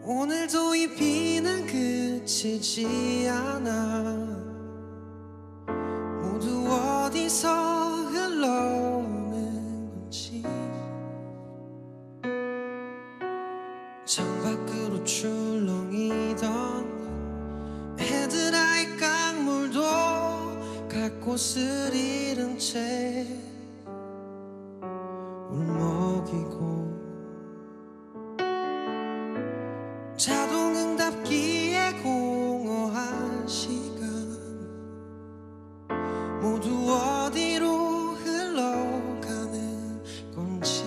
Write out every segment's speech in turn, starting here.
오늘도 이 비는 그치지 않아. 모두 어디서 흘러오는 건지. 창밖으로 출렁이던 헤드라이 강물도 갈 곳을 잃은 채 울먹이고, 자동응답기에 공허한 시간 모두 어디로 흘러가는 건지.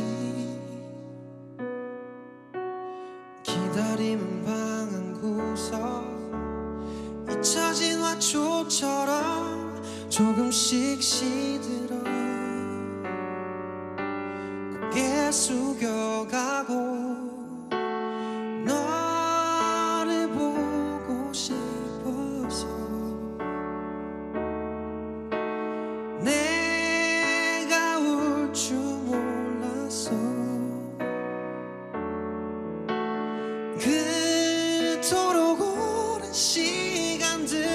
기다림은 방 한 구석 잊혀진 화초처럼 조금씩 시들어 고개 숙여가고 너를 보고 싶어서. 내가 울 줄 몰랐어. 그토록 오랜 시간들이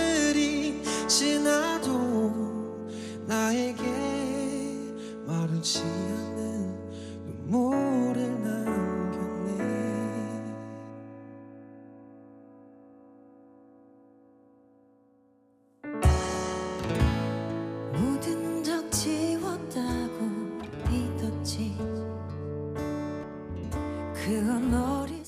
지나도 나에게 마르지 않는 눈물을 남겼네. 모든 적 지웠다고 믿었지. 그건 어리